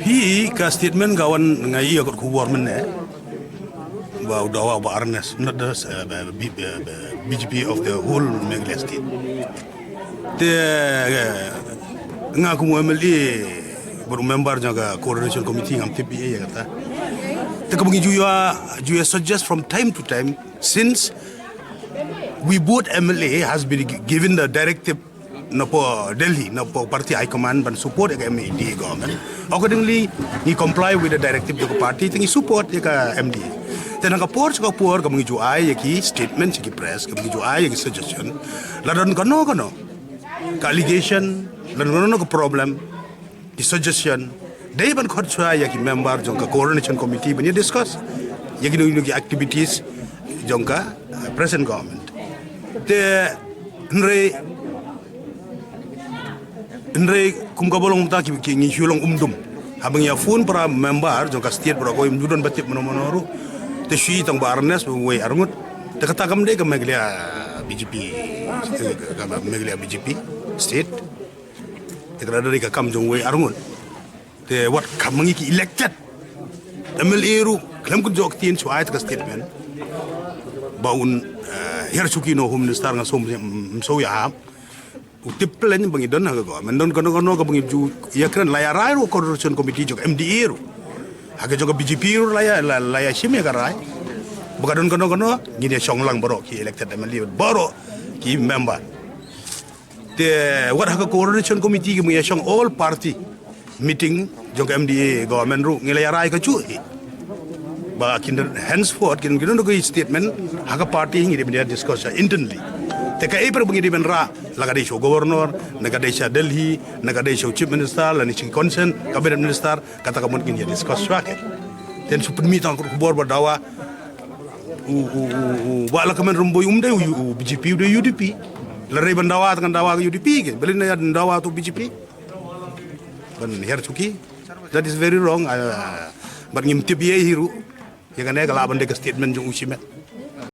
Hi ka statement kawan ngai ikut kubuar mana? Bau dawa ba Arnes, not the BGP of the whole Meghalaya state. Te ngaku mu MLA baru member jaga coordination committee ngam TPA ya kata. Te kabangi juya suggest from time to time since we both MLA has been given the directive Napo Delhi, Napo party high command ban support the MD government. Accordingly, he comply with the directive of the party, he support the MD. Then ang kapor sa kapor kamu ju ay yaki statement sa press, kamu ju ay yaki suggestion. Ladan kano allegation, ladan ka problem, the suggestion. Day ban khot sa yaki member jong ka coordination committee ban discuss yaki no activities jong ka present government. The Andre kum kabolong ta ki ngi hulong habang ya phone para member jong ka state para ko imdudon batip monomonoru te shi tang barnes we arngut te kata kam de ka Meghalaya BJP ka Meghalaya BJP state te kada dari ka kam jong we arngut te wat kam ngi ki elected MLA ru klam ku jok tin chuai ka statement baun her chuki no home minister nga so ya Utiplan yung bangi doon hagawa. Mendon kono ka bangi ju yakran layarai ro coordination committee jok MDA ro. Haga jok BJP ro laya shime karai. Buka don kono gini songlang baro ki elected MLA baro ki member. Te what haga coordination committee ki song all party meeting jok MDA government ro ngilayarai ka chu. Ba kinder henceforth kin no statement haga party ngi dia discuss internally. Teka iper bengi di benra laga desho gubernur, naga desha Delhi, naga desho chief minister, lani chief concern, cabinet minister, kata kamu kini discuss swake. Ten super meeting kubor berdawa, bala kamen rumboy umde BJP ude UDP, lari bendawa dengan dawa UDP ke, beli naya dawa tu BJP, ban her cuki, that is very wrong. Ban ngim TPA hiru, yang kan naya kalaban dek statement jong usimet.